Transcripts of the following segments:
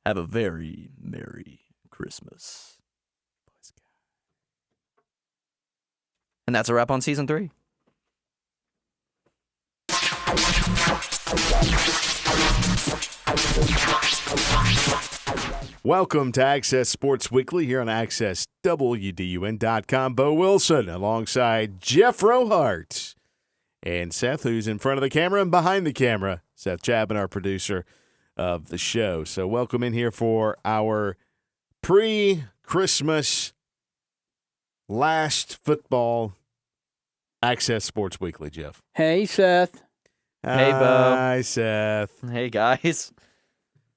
Have a very Merry Christmas. And that's a wrap on Season 3. Welcome to Access Sports Weekly here on AccessWDUN.com. Bo Wilson alongside Jeff Rohart and Seth, who's in front of the camera and behind the camera. Seth Chapman, our producer of the show. So welcome in here for our pre-Christmas last football Access Sports Weekly, Jeff. Hey, Seth. Hey, Bo. Hi, Seth. Hey, guys.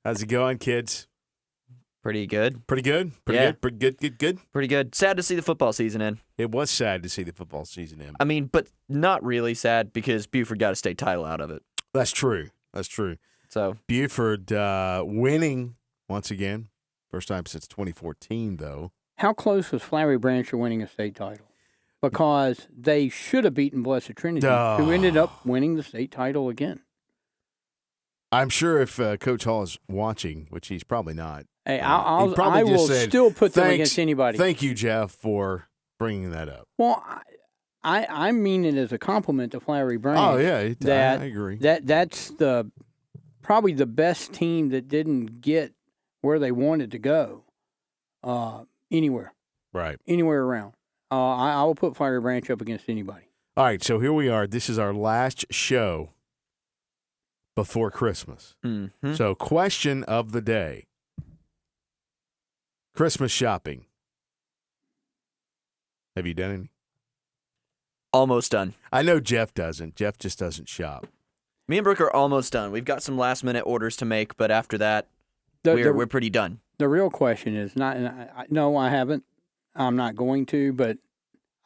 How's it going, kids? Pretty good. Pretty good? Yeah. Pretty good? Pretty good. Sad to see the football season end. It was sad to see the football season end. I mean, but not really sad because Buford got a state title out of it. That's true. So Buford winning once again. First time since 2014, though. How close was Flowery Branch to winning a state title? Because they should have beaten Blessed Trinity, who ended up winning the state title again. I'm sure if Coach Hall is watching, which he's probably not. Hey, he I probably will just said, still put them "Thanks- against anybody. Thank you, Jeff, for bringing that up. Well, I mean it as a compliment to Flowery Branch. Oh, yeah, that, I agree. That's probably the best team that didn't get where they wanted to go anywhere around. I will put Flowery Branch up against anybody. All right, so here we are. This is our last show before Christmas. mhm. So question of the day. Christmas shopping. Have you done any? Almost done. I know Jeff doesn't. Jeff just doesn't shop. Me and Brooke are almost done. We've got some last-minute orders to make, but after that, we're pretty done. The real question is not. No, I haven't. I'm not going to, but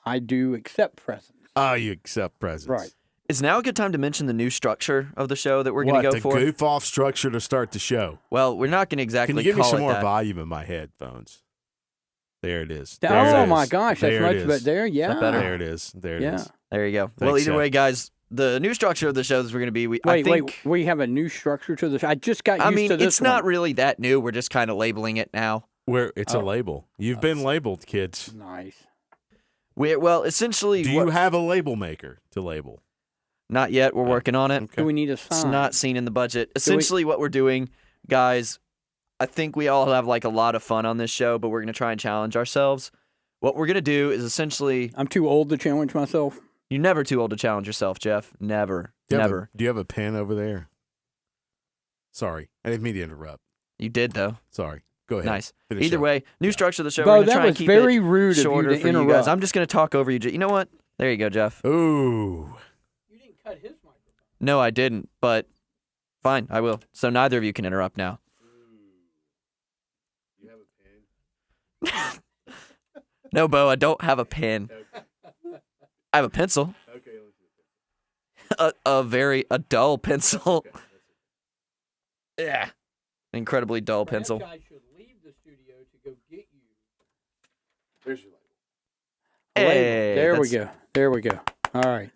I do accept presents. Oh, you accept presents. Right. Is now a good time to mention the new structure of the show that we're going to go for? The goof-off structure to start the show. Well, we're not going to exactly Can you give me call some it more that. volume in my headphones? There it is. My gosh, that's There much it is. better. There, yeah. that better? There it is. There it is. Yeah. There you go. Thanks, Well, either Seth. way, guys, the new structure of the show is we're going to be. Wait, we have a new structure to this. I just got used to this it's not one. really that new. We're just kind of labeling it now. Where it's a label. You've been labeled, kids. Nice. Essentially, Do you have a label maker to label? not yet. We're working on it. Okay. Do we need a It's sign? not seen in the budget. Essentially, what we're doing, guys, I think we all have like a lot of fun on this show, but we're going to try and challenge ourselves. What we're going to do is essentially, I'm too old to challenge myself. you're never too old to challenge yourself, Jeff. Never. Never. Do you have a pen over there? Sorry. I didn't mean to interrupt. You did, though. Sorry. Go ahead. Nice. Finish Either up. way, new structure of the show. Bo, we're going to that try and was keep very it rude of shorter you to for you interrupt. guys. I'm just going to talk over you. You know what? There you go, Jeff. Ooh. You didn't cut his microphone. No, I didn't, but fine, I will. So neither of you can interrupt now. You have a pen? No, Bo, I don't have a pen. I have a pencil. Okay, let's A dull pencil. Yeah. Incredibly dull pencil. That guy should leave the studio to go get you. There's your label. Hey, There we go. All right.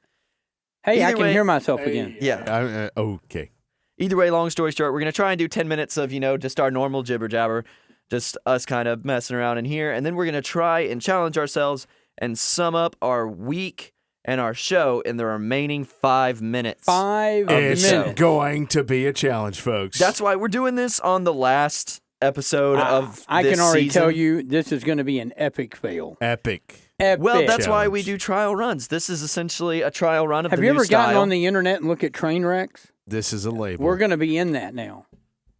Hey, I Either can way- hear myself again. Yeah. Okay. Either way, long story short, we're going to try and do 10 minutes of, just our normal jibber jabber, just us kind of messing around in here. And then we're going to try and challenge ourselves and sum up our week and our show in the remaining 5 minutes. 5 It's minutes. going to be a challenge, folks. That's why we're doing this on the last episode of I this can already season. tell you this is going to be an epic fail. epic. Epic. Well, that's why we Challenge. do trial runs. This is essentially a trial run of Have the you new ever gotten style. on the internet and look at train wrecks? This is a label. We're going to be in that now.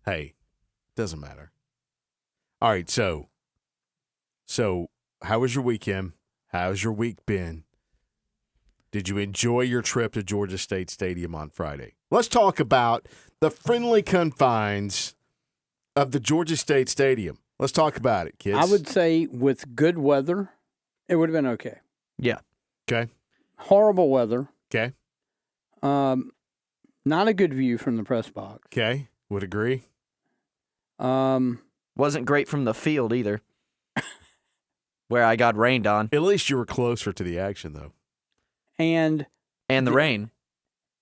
Hey, doesn't matter. All right, so how was your weekend? How's your week been? Did you enjoy your trip to Georgia State Stadium on Friday? Let's talk about the friendly confines of the Georgia State Stadium. Let's talk about it, kids. I would say with good weather, it would have been okay. Yeah. Okay. Horrible weather. Okay. Not a good view from the press box. Okay. Would agree. Wasn't great from the field either, where I got rained on. At least you were closer to the action, though. And And the rain.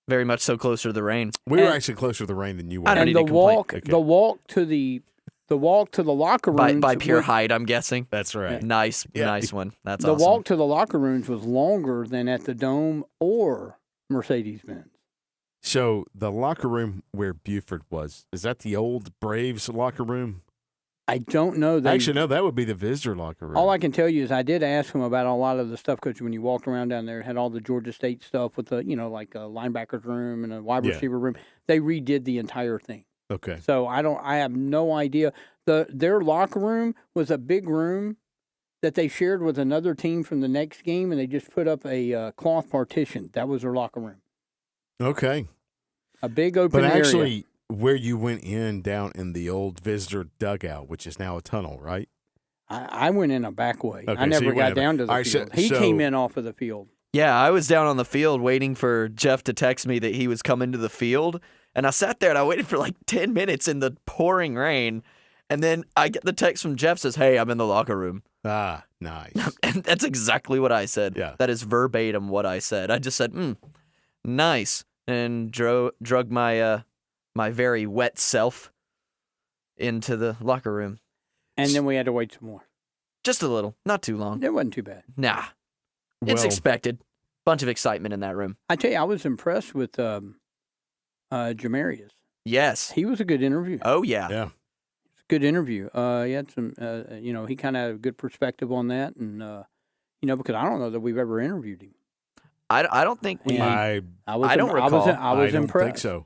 Very much so closer to the rain. We were And- actually closer to the rain than you were. I don't and need the to complain. walk Okay. the walk to the The walk to the locker rooms by pure height, I'm guessing. That's right. Nice one. That's the awesome. walk to the locker rooms was longer than at the Dome or Mercedes-Benz. So the locker room where Buford was, is that the old Braves locker room? I don't know. Actually, no, that would be the visitor locker room. All I can tell you is I did ask him about a lot of the stuff because when you walked around down there, it had all the Georgia State stuff with the, like a linebacker's room and a wide receiver room. They redid the entire thing. Okay. So I have no idea. Their locker room was a big room that they shared with another team from the next game, and they just put up a cloth partition. That was their locker room. Okay. A big open area. But actually, where you went in down in the old visitor dugout, which is now a tunnel, right? I went in a back way. Okay, I never so got down to the field. He came in off of the field. Yeah, I was down on the field waiting for Jeff to text me that he was coming to the field. And I sat there and I waited for like 10 minutes in the pouring rain. And then I get the text from Jeff says, "Hey, I'm in the locker room." Ah, nice. And that's exactly what I said. Yeah. That is verbatim what I said. I just said, nice. And drug my my very wet self into the locker room. And then we had to wait some more. Just a little. Not too long. It wasn't too bad. Nah. It's Well, expected. Bunch of excitement in that room. I tell you, I was impressed with Jamarius. Yes. He was a good interview. Oh, yeah. Yeah. Good interview. He had some, he kind of had a good perspective on that. And, because I don't know that we've ever interviewed him. I don't think we... And I don't recall. I was don't impressed. think so.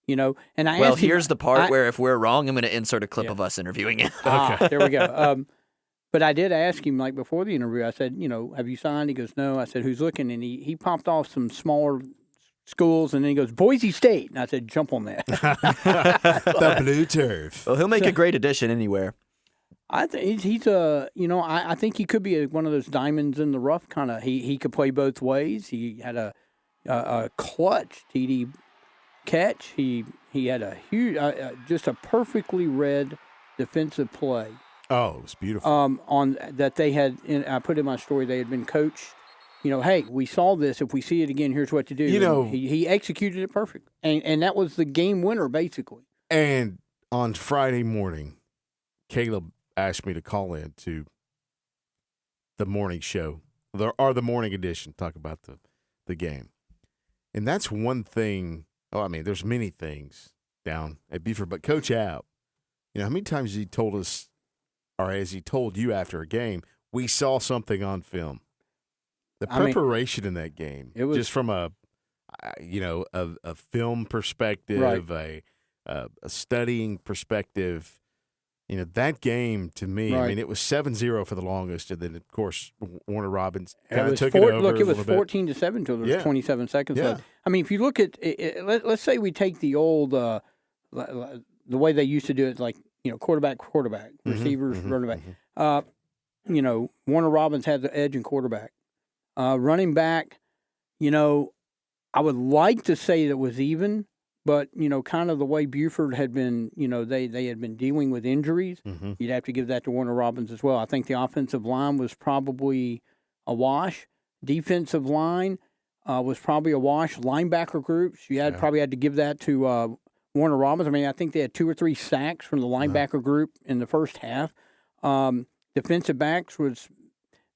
And I Well, asked him, here's the part where if we're wrong, I'm going to insert a clip of us interviewing him. There we go. But I did ask him, like, before the interview, I said, have you signed? He goes, no. I said, who's looking? And he popped off some smaller schools, and then he goes, Boise State. And I said, jump on that. The blue turf. Well, he'll make a great addition anywhere. I think he's I think he could be one of those diamonds in the rough kind of. He could play both ways. He had a clutch TD catch. He had a huge, just a perfectly read defensive play. Oh, it was beautiful. On that they had, I put in my story, they had been coached. Hey, we saw this. If we see it again, here's what to do. And he executed it perfect, and that was the game winner basically. And on Friday morning, Caleb asked me to call in to the morning show, or the morning edition, talk about the game, and that's one thing. Oh, I mean, there's many things down at Buford, but Coach Al, how many times he told us, or as he told you after a game, we saw something on film. The preparation in that game, it was just from a film perspective, right. a studying perspective. That game to me, right. I mean, it was 7-0 for the longest, and then of course Warner Robins kind of took it over. Look, it was 14-7 until there was 27 seconds left. I mean, if you look at it, let's say we take the old the way they used to do it, like quarterback, receivers, running back. Warner Robins had the edge in quarterback. Running back, I would like to say that was even, but, kind of the way Buford had been, they had been dealing with injuries, you'd have to give that to Warner Robins as well. I think the offensive line was probably a wash. Defensive line was probably a wash. Linebacker groups, probably had to give that to Warner Robins. I mean, I think they had 2 or 3 sacks from the linebacker group in the first half. Defensive backs was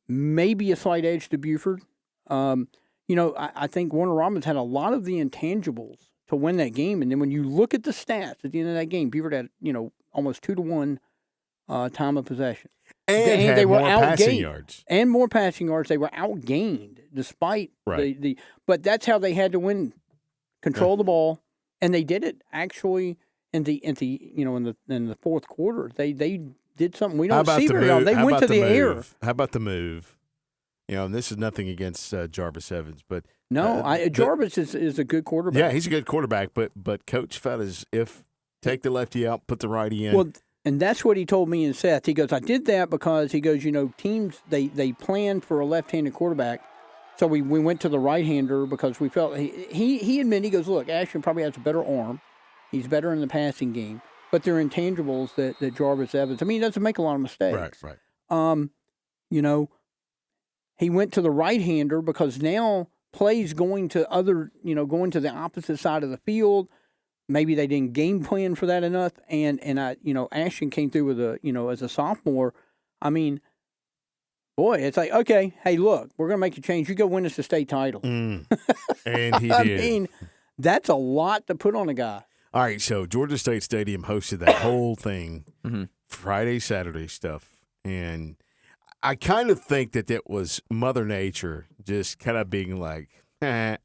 maybe a slight edge to Buford. I think Warner Robins had a lot of the intangibles to win that game. And then when you look at the stats at the end of that game, Buford had, almost 2-to-1 time of possession. And they were more passing yards. And more passing yards. They were outgained despite the but that's how they had to win. Control the ball. And they did it actually in the fourth quarter. They did something we don't see very often. They went to the air. How about the move? And this is nothing against Jarvis Evans, but Jarvis is a good quarterback. Yeah, he's a good quarterback, but Coach felt as if take the lefty out, put the righty in. Well, and that's what he told me and Seth. He goes, I did that because he goes, teams they planned for a left-handed quarterback, so we went to the right-hander because we felt he admitted, he goes, look, Ashton probably has a better arm, he's better in the passing game, but there are intangibles that Jarvis Evans. I mean, he doesn't make a lot of mistakes. Right. He went to the right-hander because now plays going to the opposite side of the field. maybe they didn't game plan for that enough. And I, Ashton came through with as a sophomore. I mean, boy, it's like, okay, hey, look, we're going to make a change. You go win us the state title. And he did. I mean, that's a lot to put on a guy. All right, so Georgia State Stadium hosted that whole thing, Friday, Saturday stuff. And I kind of think that it was Mother Nature just kind of being like, who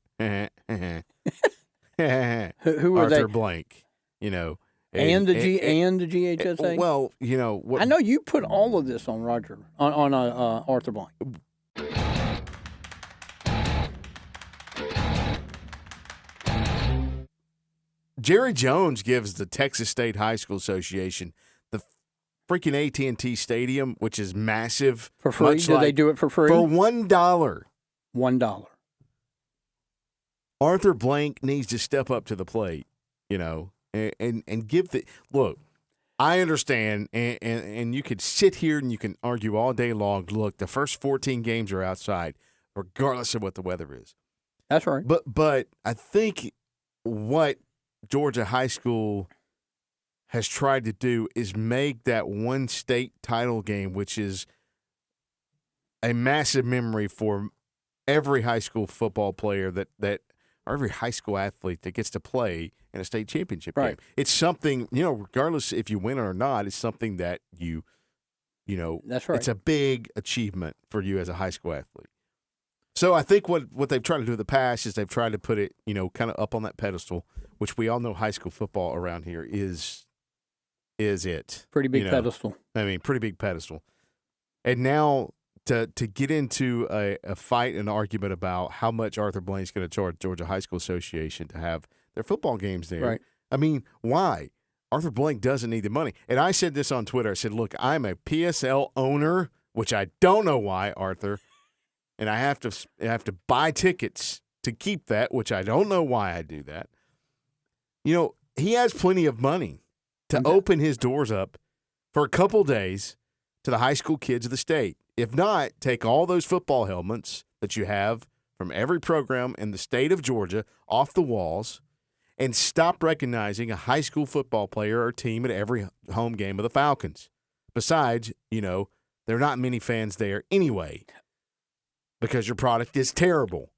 were Arthur they? Blank, And the GHSA? Well, what, I know you put all of this on Roger, on Arthur Blank. Jerry Jones gives the Texas State High School Association the freaking AT&T Stadium, which is massive. For free? Do they do it for free? For $1. $1. Arthur Blank needs to step up to the plate, and give the – look, I understand, and you could sit here and you can argue all day long. Look, the first 14 games are outside, regardless of what the weather is. That's right. But I think what Georgia High School has tried to do is make that one state title game, which is a massive memory for every high school football player or every high school athlete that gets to play in a state championship game. It's something, regardless if you win or not, it's something that that's right. It's a big achievement for you as a high school athlete. So I think what they've tried to do in the past is they've tried to put it, kind of up on that pedestal, which we all know high school football around here is it. Pretty big pedestal. I mean, pretty big pedestal. And now to get into a fight and argument about how much Arthur Blank's going to charge Georgia High School Association to have their football games there. Right. I mean, why? Arthur Blank doesn't need the money. And I said this on Twitter. I said, look, I'm a PSL owner, which I don't know why, Arthur. And I have to buy tickets to keep that, which I don't know why I do that. He has plenty of money to open his doors up for a couple days to the high school kids of the state. If not, take all those football helmets that you have from every program in the state of Georgia off the walls and stop recognizing a high school football player or team at every home game of the Falcons. Besides, there are not many fans there anyway, because your product is terrible.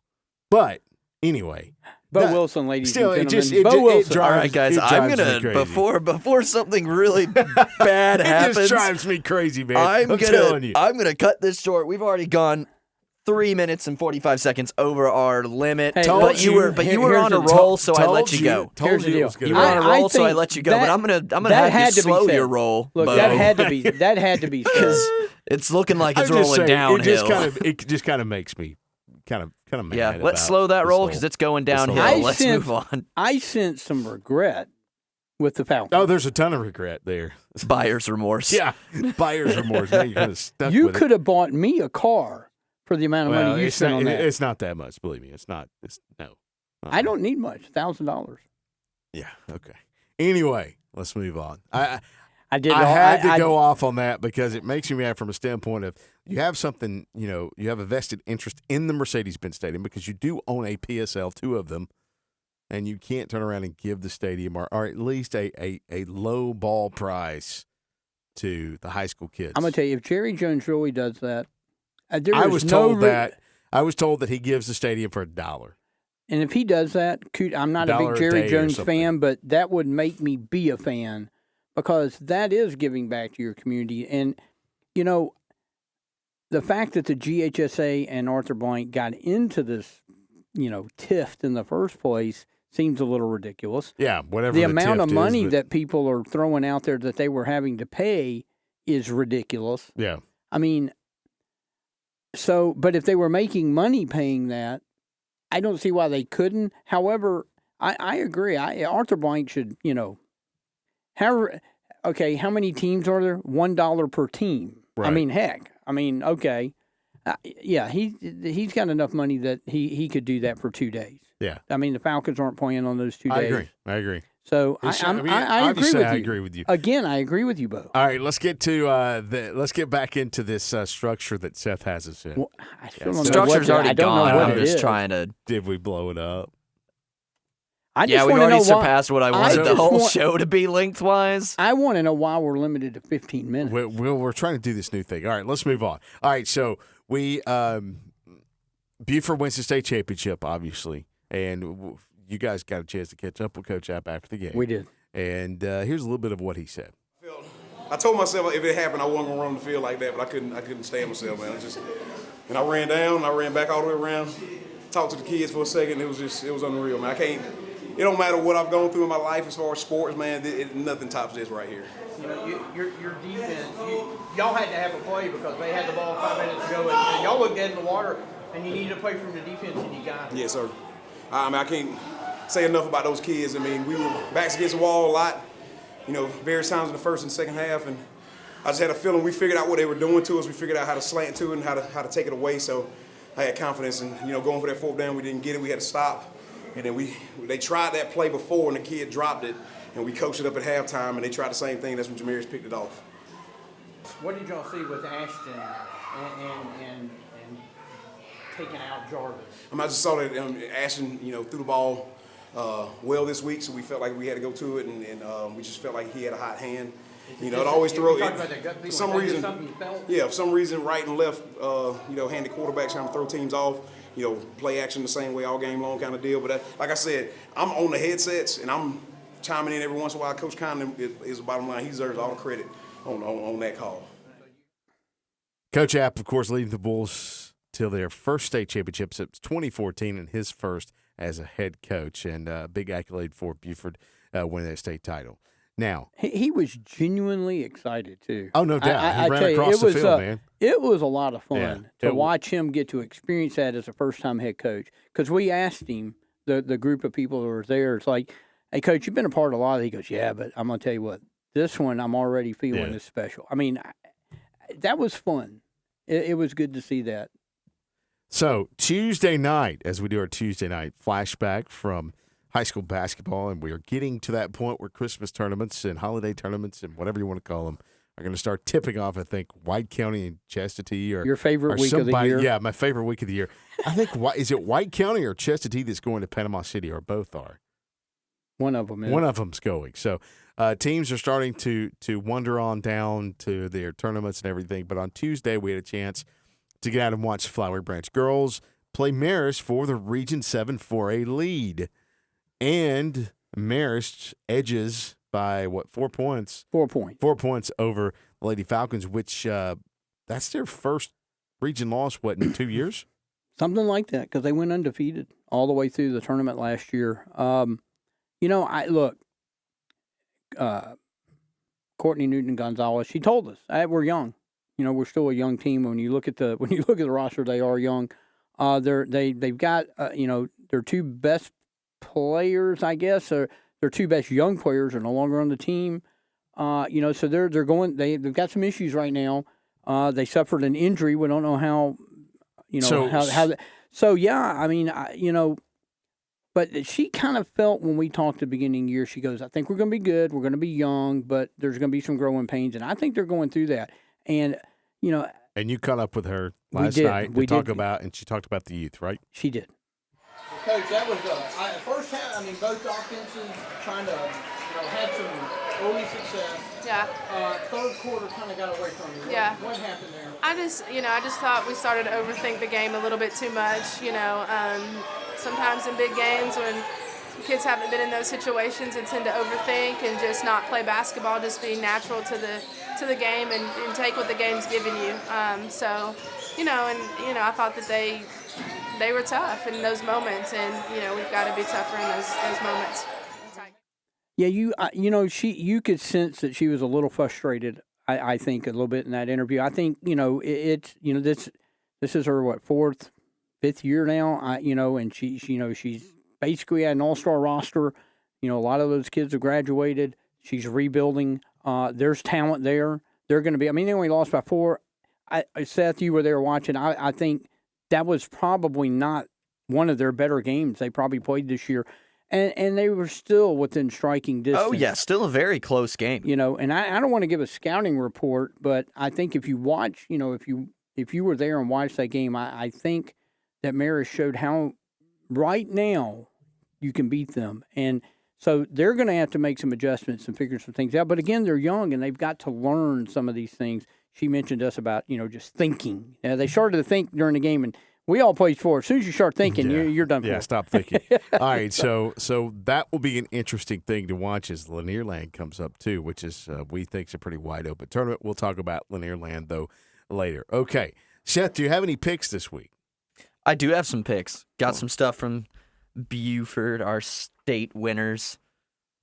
But anyway, Bo Wilson, ladies and gentlemen. Bo Wilson. All right, guys, I'm gonna before something really bad happens. It just drives me crazy, man. I'm telling you. I'm gonna cut this short. We've already gone 3 minutes and 45 seconds over our limit. Hey, but you were on a roll, so I let you go. Here's the deal. You were on a roll, so I let you go. But I'm gonna have you slow your roll. Look, Bo. that had to be because it's looking like it's rolling downhill. It just kind of makes me kind of mad. Yeah, let's slow that roll because it's going downhill. Let's move on. I sense some regret with the Falcons. Oh, there's a ton of regret there. Buyer's remorse. Yeah, buyer's remorse. Now you're kind of stuck you with could have bought me a car for the amount of money you spent on that. It's not that much, believe me. It's not. No. I don't need much. $1,000. Yeah. Okay. Anyway, let's move on. I had to go off on that because it makes me mad from a standpoint of you have something, you have a vested interest in the Mercedes-Benz Stadium because you do own a PSL, 2 of them, and you can't turn around and give the stadium or at least a low ball price to the high school kids. I'm going to tell you, if Jerry Jones really does that, I was told that he gives the stadium for $1. And if he does that, I'm not a big Jerry Jones fan, but that would make me be a fan because that is giving back to your community. And, the fact that the GHSA and Arthur Blank got into this, tiff in the first place seems a little ridiculous. Yeah, whatever the amount of money that people are throwing out there that they were having to pay is ridiculous. Yeah. I mean, but if they were making money paying that, I don't see why they couldn't. However, I agree. Arthur Blank should, how many teams are there? $1 per team. Right. I mean, heck. Okay. Yeah, he's got enough money that he could do that for 2 days. Yeah. I mean, the Falcons aren't playing on those 2 days. I agree. So I agree with you. Again, I agree with you, Bo. All right, let's get to let's get back into this structure that Seth has us in. Well, Structure's already gone. I'm just trying to. Did we blow it up? I just Yeah, we've want to know already why. surpassed what I wanted the whole show to be lengthwise. I want to know why we're limited to 15 minutes. We're trying to do this new thing. All right, let's move on. All right, so we Buford wins the state championship, obviously, and you guys got a chance to catch up with Coach App after the game. We did. And here's a little bit of what he said. I told myself if it happened, I wasn't gonna run the field like that, but I couldn't stand myself, man. And I ran down, I ran back all the way around, talked to the kids for a second. It was unreal, man. It don't matter what I've gone through in my life as far as sports, man. Nothing tops this right here. You know, your defense, y'all had to have a play because they had the ball 5 minutes ago, and y'all looked dead in the water, and you needed a play from the defense, and you got it. Yes, sir. I mean, I can't say enough about those kids. I mean, we were backs against the wall a lot, you know, various times in the first and second half, and I just had a feeling we figured out what they were doing to us. We figured out how to slant to it and how to take it away. So I had confidence, and going for that fourth down, we didn't get it. We had to stop, and then they tried that play before, and the kid dropped it, and we coached it up at halftime, and they tried the same thing. That's when Jamarius picked it off. What did y'all see with Ashton and taking out Jarvis? I just saw that Ashton, threw the ball well this week, so we felt like we had to go to it, and we just felt like he had a hot hand. It always throw it. For some reason, for some reason, right and left, handy quarterbacks trying to throw teams off. Play action the same way all game long kind of deal. But like I said, I'm on the headsets and I'm chiming in every once in a while. Coach Condon is the bottom line. He deserves all the credit on that call. Coach App, of course, leading the Bulls till their first state championship since 2014 and his first as a head coach, and a big accolade for Buford winning that state title. Now he was genuinely excited too. Oh, no doubt. I He ran tell you, across the field, man. It was a lot of fun Yeah. to watch him get to experience that as a first-time head coach. Because we asked him, the group of people that were there, it's like, "Hey, Coach, you've been a part of a lot of." He goes, "Yeah, but I'm gonna tell you what, this one I'm already feeling is special." I mean, that was fun. It was good to see that. So Tuesday night, as we do our Tuesday night flashback from high school basketball, and we are getting to that point where Christmas tournaments and holiday tournaments and whatever you want to call them are going to start tipping off. I think White County and Chestatee are your favorite week of the year. Yeah, my favorite week of the year. I think is it White County or Chestatee that's going to Panama City, or both are? One of them is. One of them's going. So teams are starting to wander on down to their tournaments and everything. But on Tuesday, we had a chance to get out and watch Flowery Branch girls play Marist for the Region 7 4A lead. And Marist edges by, 4 points? 4 points. 4 points over the Lady Falcons, which that's their first region loss, in 2 years? Something like that, because they went undefeated all the way through the tournament last year. Courtney Newton-Gonzalez, she told us, we're young. We're still a young team. When you look at the roster, they are young. They've got their two best players, I guess, or their two best young players are no longer on the team. So they're going. They've got some issues right now. They suffered an injury. We don't know how. So yeah, I mean, but she kind of felt when we talked at the beginning of the year, she goes, "I think we're going to be good. We're going to be young, but there's going to be some growing pains," and I think they're going through that. And and you caught up with her last night to talk about, and she talked about the youth, right? She did. Coach, that was first half. I mean, both offenses trying to, had some early success. Yeah. Third quarter kind of got away from you. Yeah. What happened there? I just thought we started to overthink the game a little bit too much. Sometimes in big games when kids haven't been in those situations and tend to overthink and just not play basketball, just be natural to the game and take what the game's giving you. I thought that they were tough in those moments, and we've got to be tougher in those moments. Yeah, you could sense that she was a little frustrated. I think a little bit in that interview. I think this is her fourth, fifth year now. And she's basically at an all-star roster. A lot of those kids have graduated. She's rebuilding. There's talent there. They're going to be. I mean, they only lost by 4. Seth, you were there watching. I think that was probably not one of their better games they probably played this year. And they were still within striking distance. Oh, yeah, still a very close game. And I don't want to give a scouting report, but I think if you watch, if you were there and watched that game, I think that Marist showed how right now you can beat them. And so they're going to have to make some adjustments and figure some things out. But again, they're young and they've got to learn some of these things. She mentioned to us about, just thinking. They started to think during the game, and we all played sport. As soon as you start thinking, you're done for. Yeah, stop thinking. All right, so that will be an interesting thing to watch as Lanier Land comes up too, which is we think is a pretty wide open tournament. We'll talk about Lanier Land though later. Okay, Seth, do you have any picks this week? I do have some picks. Got some stuff from Buford, our state winners.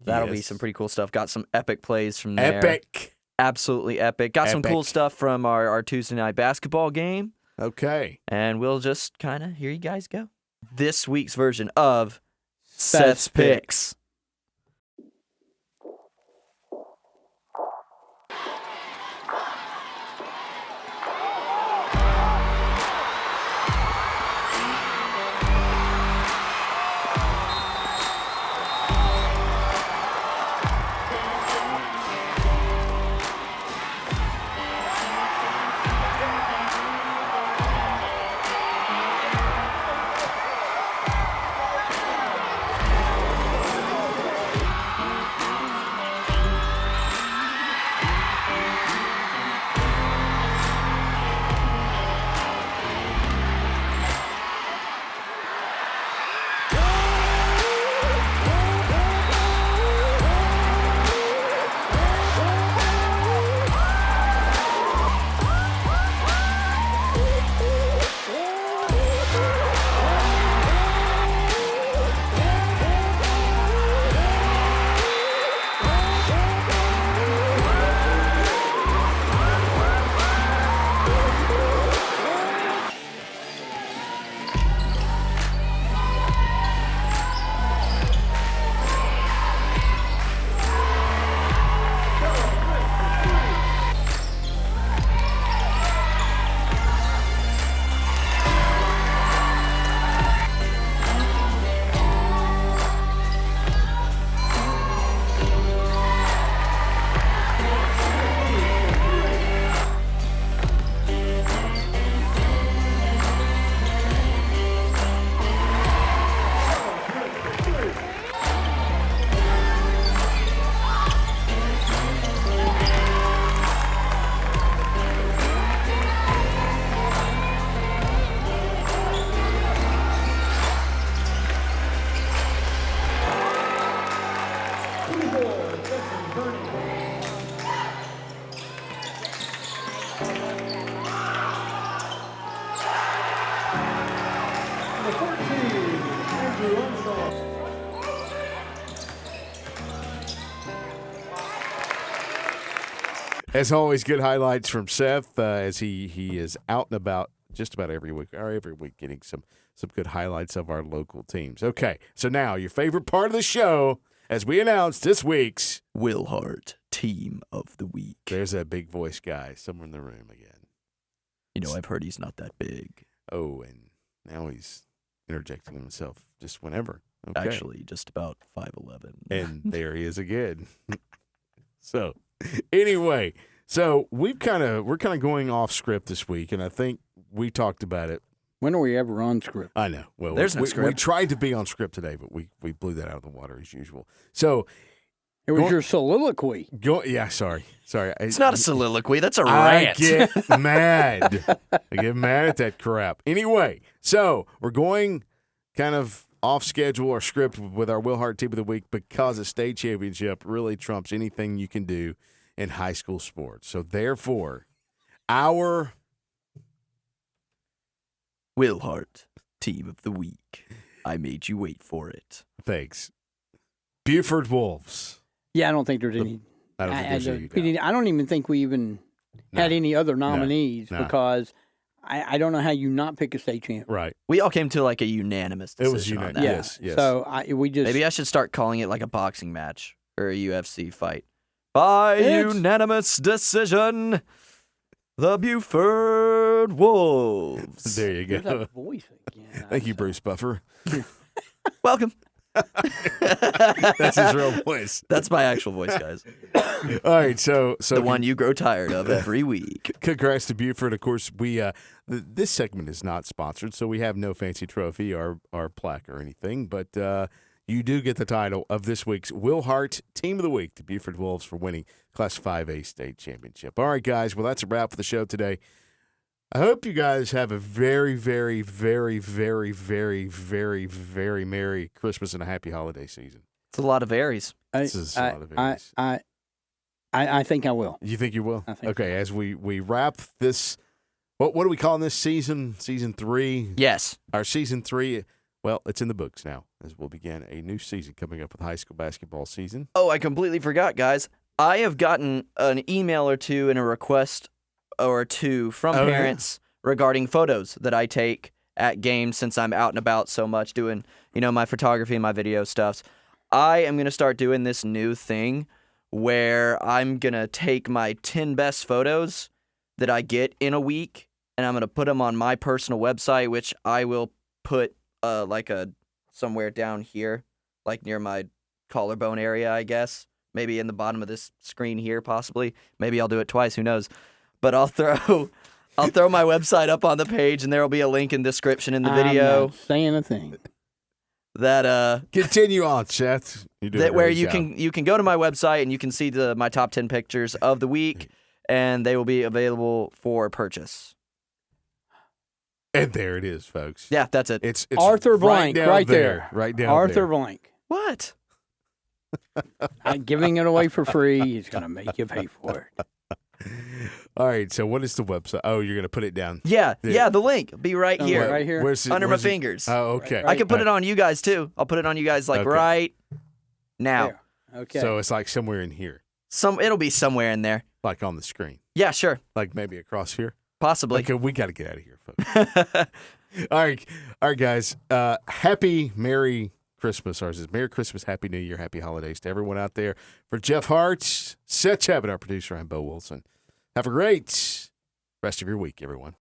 That'll be some pretty cool stuff. Got some epic plays from there. Epic. Absolutely epic. Got some cool stuff from our Tuesday night basketball game. Okay. And we'll just kind of, here you guys go. This week's version of Seth's Picks. As always, good highlights from Seth as he is out and about just about every week getting some good highlights of our local teams. Okay, so now your favorite part of the show as we announce this week's Will Hart Team of the Week. There's that big voice guy somewhere in the room again. I've heard he's not that big. Oh, and now he's interjecting himself just whenever. Okay. Actually, just about 5'11". And there he is again. So, anyway, we're kind of going off script this week, and I think we talked about it. When are we ever on script? I know. Well, there's no script. We tried to be on script today, but we blew that out of the water as usual. So it was your soliloquy. Sorry. It's not a soliloquy. That's a rant. I get mad. I get mad at that crap. Anyway, so we're going kind of off schedule or script with our Will Hart Team of the Week because a state championship really trumps anything you can do in high school sports. So therefore, our Will Hart Team of the Week. I made you wait for it. Thanks. Buford Wolves. Yeah, I don't think there's any. I don't think there's any. I don't even think we even had any other nominees because I don't know how you not pick a state champ. Right. We all came to like a unanimous decision. It was unanimous. On that. Yes. So we just maybe I should start calling it like a boxing match or a UFC fight. By unanimous decision, the Buford Wolves. There you go. That voice again. Thank you, Bruce Buffer. Welcome. That's his real voice. That's my actual voice, guys. All right, so the one you grow tired of every week. Congrats to Buford. Of course, we this segment is not sponsored, so we have no fancy trophy or plaque or anything. But you do get the title of this week's Will Hart Team of the Week, the Buford Wolves, for winning Class 5A state championship. All right, guys. Well, that's a wrap for the show today. I hope you guys have a very, very, very, very, very, very, very Merry Christmas and a happy holiday season. It's a lot of Aries. This is a lot of Aries. I think I will. You think you will? I think okay, as we wrap this, what are we calling this season? Season 3? Yes. Our season 3, well, it's in the books now as we'll begin a new season coming up with high school basketball season. Oh, I completely forgot, guys. I have gotten an email or two and a request or two from parents regarding photos that I take at games since I'm out and about so much doing, my photography and my video stuffs. I am going to start doing this new thing where I'm going to take my 10 best photos that I get in a week, and I'm going to put them on my personal website, which I will put somewhere down here, like near my collarbone area, I guess. Maybe in the bottom of this screen here, possibly. Maybe I'll do it twice, who knows. But I'll throw my website up on the page, and there will be a link in the description in the video. I'm not saying a thing. That Continue on, Seth. Where you can go to my website and you can see my top 10 pictures of the week, and they will be available for purchase. And there it is, folks. Yeah, that's it. It's Arthur Blank, right there. Right down Arthur there. Blank. What? I'm giving it away for free. He's going to make you pay for it. All right, so what is the website? Oh, you're going to put it down. Yeah, the link will be right Somewhere here. right here. Where's it, Under my where's it? fingers. Oh, okay. I can put it on you guys, too. I'll put it on you guys, Okay. right now. There. Okay. So it's like somewhere in here, It'll be somewhere in there. like on the screen, Yeah, sure. like maybe across here. Possibly. Okay, we got to get out of here, folks. All right, guys. Happy Merry Christmas. Ours is Merry Christmas, Happy New Year, Happy Holidays to everyone out there. For Jeff Hart, Seth Chabot, our producer, I'm Bo Wilson. Have a great rest of your week, everyone.